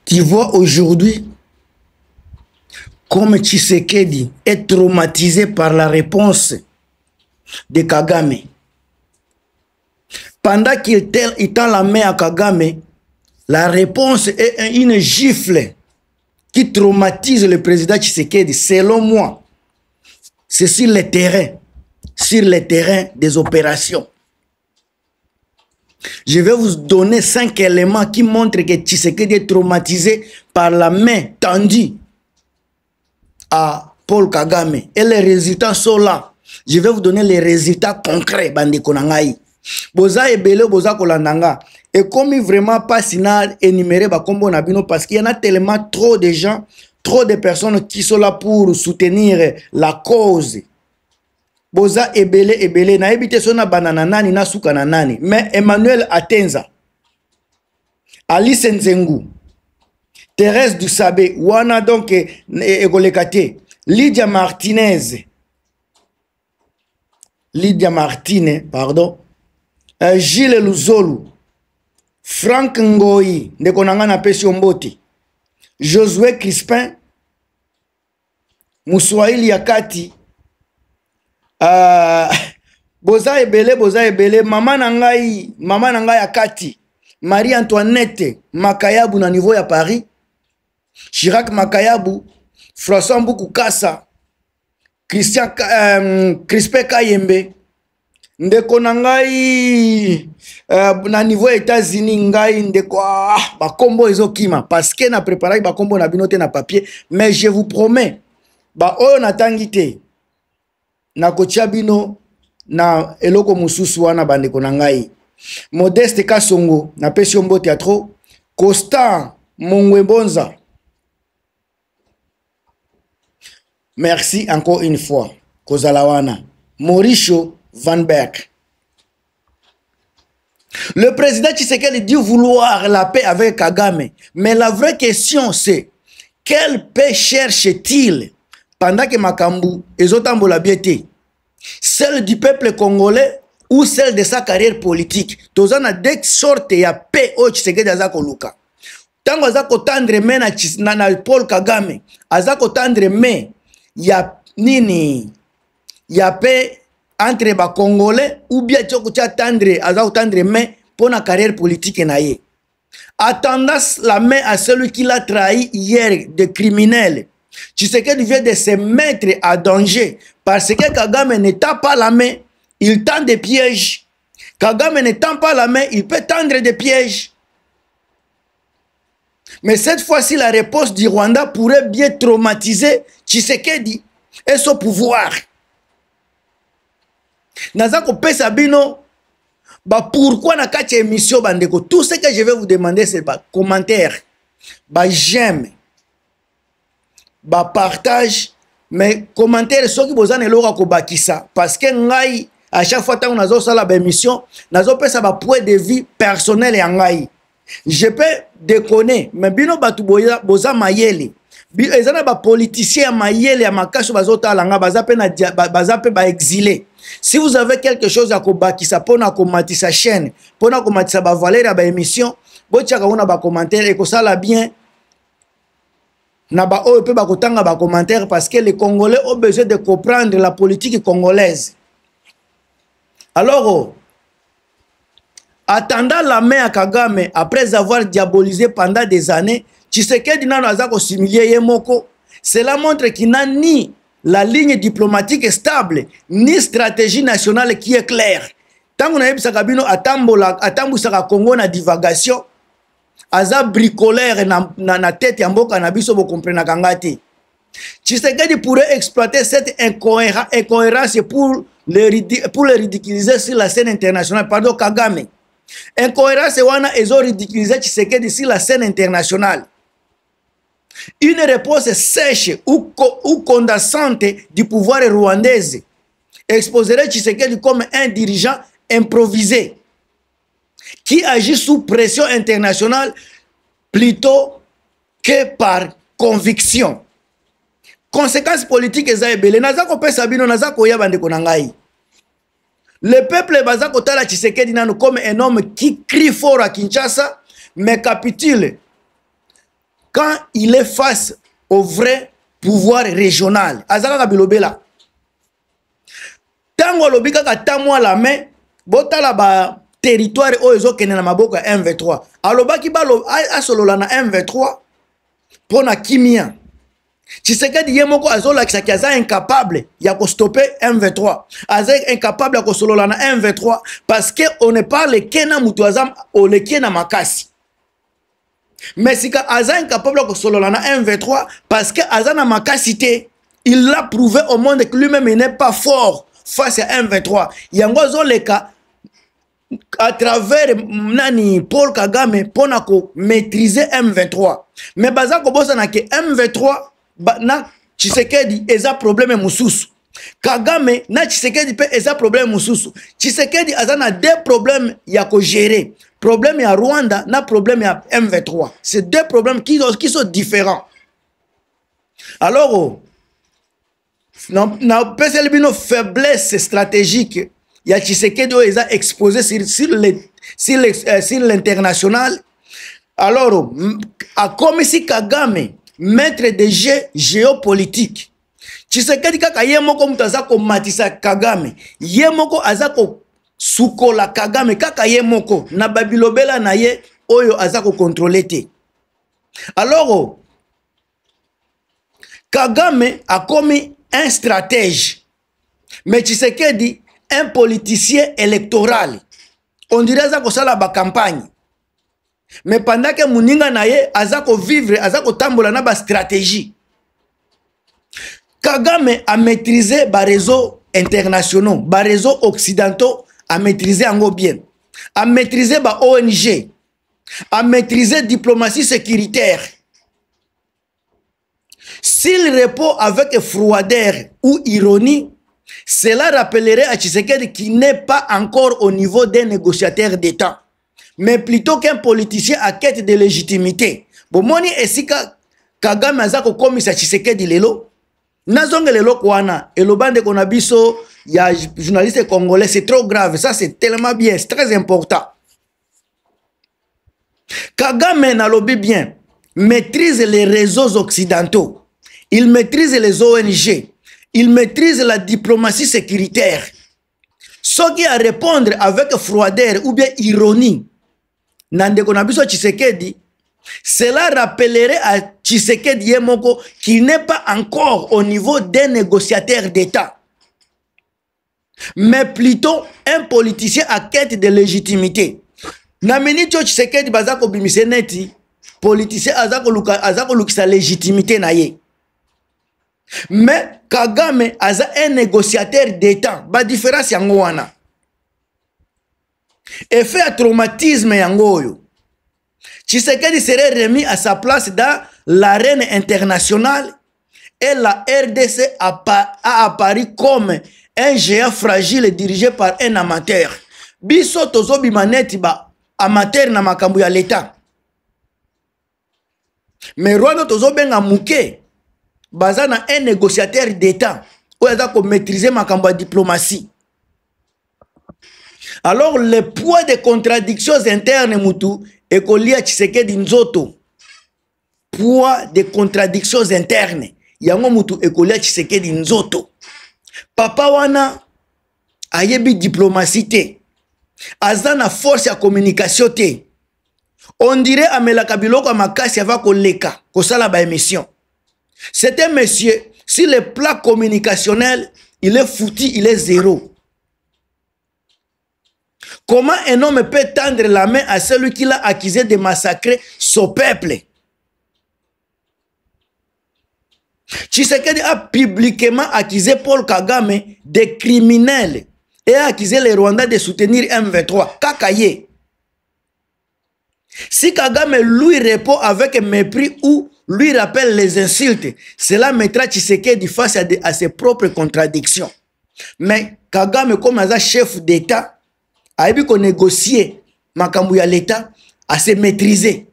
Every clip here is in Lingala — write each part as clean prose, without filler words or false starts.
Tu vois aujourd'hui comme Tshisekedi est traumatisé par la réponse de Kagame. Pendant qu'il tend la main à Kagame, la réponse est une gifle qui traumatise le président Tshisekedi. Selon moi, c'est sur le terrain des opérations. Je vais vous donner 5 éléments qui montrent que Tshisekedi est traumatisé par la main tendue à Paul Kagame. Et les résultats sont là. Je vais vous donner les résultats concrets. Bande Konangai. Boza ebele boza kolandanga. Et comme vraiment pas sina énumérer bakombo nabino parce qu'il y en a tellement trop de gens, trop de personnes qui sont là pour soutenir la cause. Boza ebele na ebite sona banana nani na suka na nani. Mais Emmanuel Atenza, Alice Nzengu, Thérèse Dusabe, wana donc Egolekate, Lydia Martinez, pardon, Gilles Luzolu, Frank Ngoyi, Ndekonanga na pesi omboti, Josué Crispin, Mouswaili Yakati, boza ebele, mama nangai Yakati, Marie Antoinette Makayabu na niveau ya Paris, Chirac Makayabu, François Mboukou Kassa, Christian Crispin Kayembe, ndeko nangai na niveau États-Unis ngai ndeko bakombo ezokima parce que na préparé bakombo na binote na papier, mais je vous promets ba oyo natangi te na kotia bino na eloko mususu wana bandeko nangai. Modeste Kasongo na pesi ombo théâtre, Constant Mongwebonza. Merci encore une fois. Kozalawana. Mauricio Van Berg. Le président Tshisekedi dit vouloir la paix avec Kagame. Mais la vraie question c'est, quelle paix cherche-t-il pendant que Makambu et Zotambola biété? Celle du peuple congolais ou celle de sa carrière politique? Tozana deux sortes ya paix au Tshisekedi azako luka. Tango azako tendre men na Paul Kagame, azako tendre men ya nini ya paix entre ba congolais ou bien toko tia tendre azako tendre men pour la carrière politique na ye. Attendant la main à celui qui l'a trahi hier de criminel. Tshisekedi vient de se mettre à danger parce que Kagame ne tend pas la main, il tend des pièges. Kagame ne tend pas la main, il peut tendre des pièges. Mais cette fois-ci, la réponse du Rwanda pourrait bien traumatiser Tshisekedi et son pouvoir. Nazako pesa bino, pourquoi na kache émission bandeko? Tout ce que je vais vous demander, c'est commentaire, j'aime, partage, mais commentaire, ceux qui vous en ont bakisa, parce que ngai, à chaque fois que nous avons la émission, nous avons fait un point de vue personnel et ngai. Je peux déconner, mais bino batu boza mayele. Ezana ba politicien mayele ya makaso bazota langa bazape ba exilé. Si vous avez quelque chose à kobakisa pona komatisa chaîne, pona komatisa ba valeur ba émission, botiaka una ba commentaire et ko sala bien. Na ba o pe ba kotanga ba commentaire parce que les Congolais ont besoin de comprendre la politique congolaise. Alors attendant la main à Kagame, après avoir diabolisé pendant des années, Tshisekedi nano azako similier yemoko. Cela montre qu'il n'a ni la ligne diplomatique stable, ni stratégie nationale qui est claire. Tant qu'on a eu Sakabino atambusaka Congo na divagation, aza bricolaire na tête ya mboka na biso bo comprendre kangati. Tshisekedi pourrait exploiter cette incohérence pour le ridiculiser sur la scène internationale. Pardon, Kagame. Incohérence wana ezo ridiculiser Tshisekedi sur la scène internationale. Une réponse sèche ou condensante du pouvoir rwandais exposerait Tshisekedi comme un dirigeant improvisé qui agit sous pression internationale plutôt que par conviction. Conséquences politiques ezabele nazako pesa bino nazako ya bande konangai. Le peuple bazako tala Tshisekedi nano comme un homme qui crie fort à Kinshasa mais capitule quand il est face au vrai pouvoir régional. Azaka bilobela. Tango lobika ka tamwa la main, botala ba territoire oyo kene na maboko ya M23. Alobaki balo asolola na M23 pona kimia. Tshisekedi yemoko azolakisa ki aza incapable ya ko stopper M23. Aza incapable ya ko solola na M23 parce que on ne parle kena mutu azam oleki na makasi. Mais si aza incapable ya ko solola na M23 parce que aza na makasi te, il l'a prouvé au monde que lui-même n'est pas fort face à M23. Yango zoleka à travers nani Paul Kagame pona ko maîtriser M23. Mais baza ko bosa na ke M23 na Tshisekedi eza problème mususu. Kagame na Tshisekedi pe eza problème mususu. Tshisekedi azana deux problèmes ya ko gérer. Problème ya Rwanda na problème ya M23. C'est deux problèmes qui sont différents. Alors na pesel bino faiblesse stratégique ya Tshisekedi eza exposé sur l'international. Alors a comme si Kagame maître de jeu géopolitique. Tshisekedi kaka yemoko mutaza ko matisa Kagame. Yemoko azako sukola Kagame kaka yemoko na babilobela na ye oyo azako contrôler te. Alors Kagame a commis un stratège. Mais Tshisekedi un politicien électoral. On dirait azako sala ba campagne. Mais pendant que Muninga naye azako vivre, azako tambola na ba stratégie. Kagame a maîtrisé ba réseaux internationaux, ba réseaux occidentaux a maîtrisé en bien. A maîtrisé ba ONG, a maîtrisé diplomatie sécuritaire. S'il répond avec froideur ou ironie, cela rappellerait à Tshisekedi qu'il n'est pas encore au niveau des négociateurs d'État, mais plutôt qu'un politicien à quête de légitimité. Bomoni esika Kagame azako komisa Tshisekedi lelo, nazonge lelo kwana, elobande konabiso ya journaliste congolais, c'est trop grave, ça c'est tellement bien, c'est très important. Kagame nalobi bien, maîtrise les réseaux occidentaux, il maîtrise les ONG, il maîtrise la diplomatie sécuritaire. Ce qui a répondre avec froideur ou bien ironie, Nandeko Nabiso Tshisekedi, cela rappellerait à Tshisekedi Yemoko qu'il n'est pas encore au niveau des négociateurs d'État, mais plutôt un politicien à quête de légitimité. Namini Tshisekedi bazako bimiseneti, politicien azako lukisa légitimité na ye. Mais Kagame aza un négociateur d'État. Ba différence yango wana. Effet à traumatisme yango yo. Tshisekedi serait remis à sa place dans l'arène internationale et la RDC a apparu comme un géant fragile dirigé par un amateur. Biso tozo bimaneti ba amateur na makambu ya l'État. Mais Rwanda tozo benga muke. Bazana un négociateur d'État où il a maîtriser ma diplomatie. Alors le poids des contradictions internes mutu et kolia Tshisekedi nzoto. Poids des contradictions internes. Yango mutu et kolia Tshisekedi nzoto. Papa wana ayebi diplomatie te. Azana force à communication te. On dirait amela kabiloko makasi ava koleka kosala ba émission. C'est un monsieur, si le plat communicationnel, il est foutu, il est zéro. Comment un homme peut tendre la main à celui qui l'a accusé de massacrer son peuple? Tshisekedi a publiquement accusé Paul Kagame de criminel et a accusé les Rwandais de soutenir M23. Kakaye. Si Kagame lui répond avec mépris ou lui rappelle les insultes, cela mettra Tshisekedi face à ses propres contradictions. Mais Kagame, comme un chef d'État, a eu qu'on négocier makambu ya l'État à se maîtriser.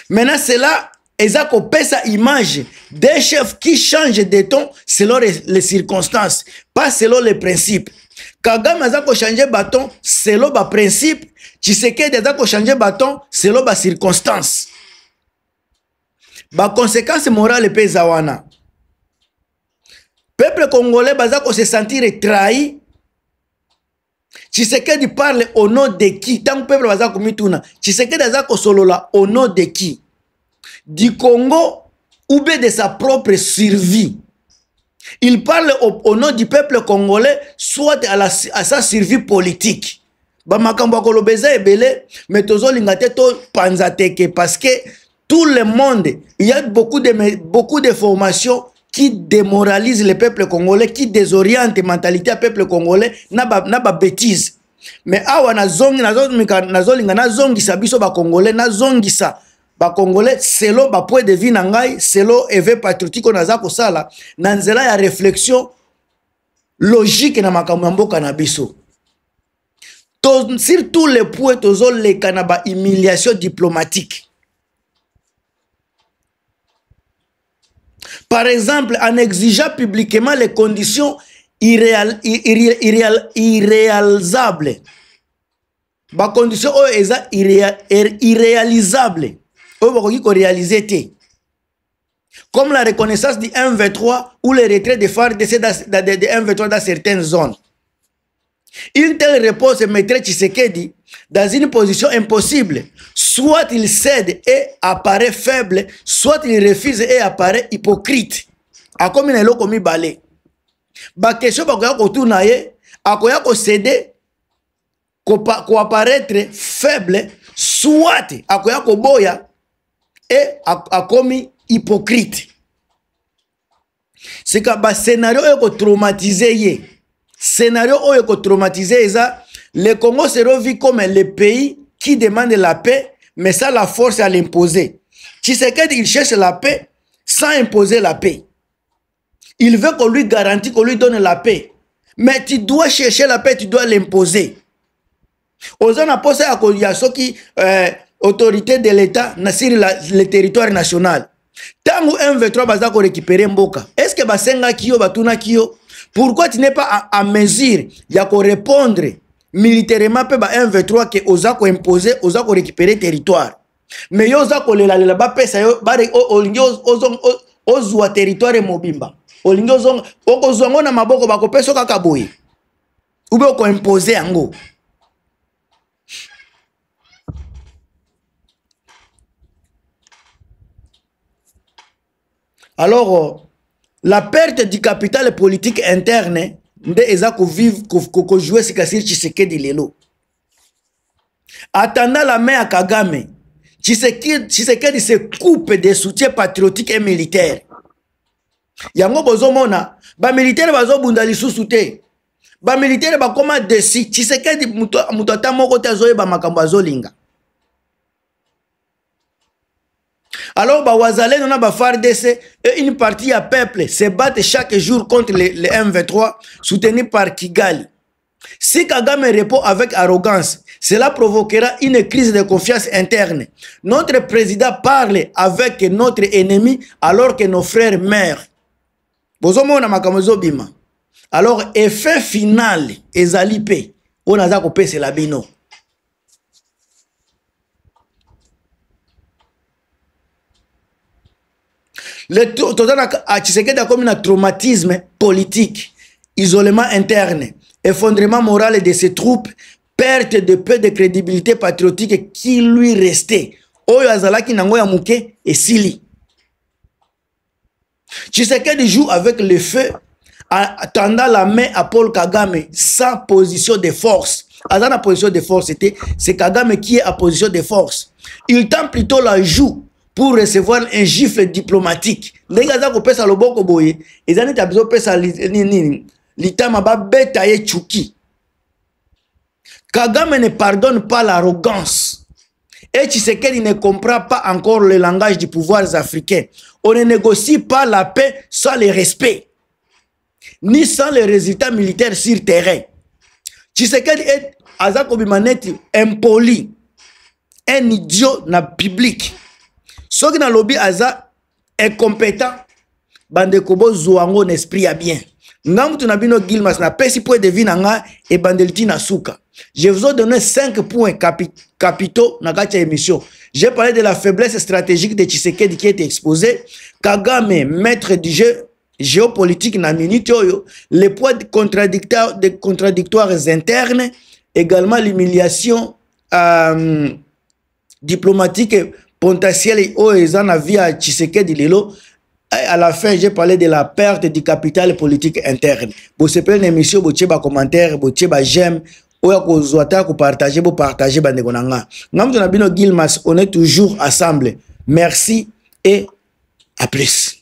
Maintenant, cela est sa image des chefs qui changent de ton selon les circonstances, pas selon les principes. Kagame a changé bâton selon les principes, Tshisekedi a changé bâton selon les circonstances. ba conséquences morales pesa wana. Peuple congolais baza ko se sentir trahi. Tshisekedi parle au nom de qui? Tant que peuple baza ko mituna, Tshisekedi aza ko solola au nom de qui? Du Congo ou bien de sa propre survie? Il parle au nom du peuple congolais, soit à sa survie politique. Bamakambo kolobeza ebele, mais tozo lingate to panzateke parce que tout le monde, il y a beaucoup de formations qui démoralisent le peuple congolais, qui désorientent la mentalité du peuple congolais, na ba bêtise. Mais awa na zongi sabiso ba congolais, na zongi sa ba congolais selon ba point de vue nangai, selon éveil patriotique on aza ko sala, na nzela ya réflexion logique na makambo mboka na biso. Sur tous les points tozo le kanaba humiliation diplomatique. Par exemple, en exigeant publiquement les conditions irréalisables. Les conditions irréalisables. Comme la reconnaissance du M23 ou le retrait des phares de M23 dans certaines zones. Une telle réponse mettrait Tshisekedi dans une position impossible. Soit il cède et apparaît faible, soit il refuse et apparaît hypocrite. A comme il est commis balé. Ba question ba koya kotuna ye, akoya ko céder ko apparaître faible, soit akoya ko boya et a commis hypocrite. C'est que ba scénario est ko traumatisé ye. Scénario où est traumatisé, le Congo sera vu comme le pays qui demande la paix, mais sans la force à l'imposer. Tshisekedi, il cherche la paix sans imposer la paix. Il veut qu'on lui garantisse, qu'on lui donne la paix. Mais tu dois chercher la paix, tu dois l'imposer. Aux gens posé à qui autorité de l'État sur le territoire national. Tant que M23 va récupérer Mboka, est-ce que Basenga Kyo, Batuna Kyo? Pourquoi tu n'es pas à mesure de répondre militairement par M23 que osa ko imposer, osa ko récupérer territoire? Mais yo osa ko lela ba pesa yo ba ozwa territoire mobimba. Olingo zong okozongo na maboko ba ko peso kaka boye. Ube ko imposer yango. Alors la perte du capital politique interne nde eza ko vivre ko jouer sikasiri Tshisekedi lelo. Attendant la main à Kagame, Tshisekedi se coupe des soutiens patriotiques et militaires. Yango bozomona ba militaire bazo bunda lisusu te. Ba militaire ba koma desi Tshisekedi muto atamoko te azoyeba makambo azolinga. Alors, Wazalène, on a FARDC et une partie à peuple se battent chaque jour contre les M23 soutenus par Kigali. Si Kagame répond avec arrogance, cela provoquera une crise de confiance interne. Notre président parle avec notre ennemi alors que nos frères meurent. Alors, effet final, ezalipe, on a coupé c'est la bino. Le Tshisekedi a comme un traumatisme politique, isolement interne, effondrement moral de ses troupes, perte de peu de crédibilité patriotique qui lui restait. Oyo azalaki nango ya muke et sili. Tshisekedi joue avec le feu, tendant la main à Paul Kagame sans position de force. Dans la position de force, c'est Kagame qui est à position de force. Il tend plutôt la joue pour recevoir un gifle diplomatique. Kagame ne pardonne pas l'arrogance. Et Tshisekedi ne comprend pas encore le langage du pouvoir africain. On ne négocie pas la paix sans le respect, ni sans les résultats militaires sur terrain. Tshisekedi est impoli, un idiot na public. Ceux qui dans le lobby aza incompétent, bande kobo zouango n'esprit à bien. Ngam tunabino Gilmas na pesi point de vie nanga et bandeliti na souka. Je vous ai donné 5 points capitaux dans cette émission. J'ai parlé de la faiblesse stratégique de Tshisekedi qui a été exposée. Kagame, maître du jeu géopolitique na minute, les poids contradictoires internes, également l'humiliation diplomatique potentielle via Tshisekedi Lelo. À la fin, j'ai parlé de la perte du capital politique interne. Vous savez, une émission, vous avez des commentaires, vous avez des j'aime, vous avez partager, vous partagez. On est toujours ensemble. Merci et à plus.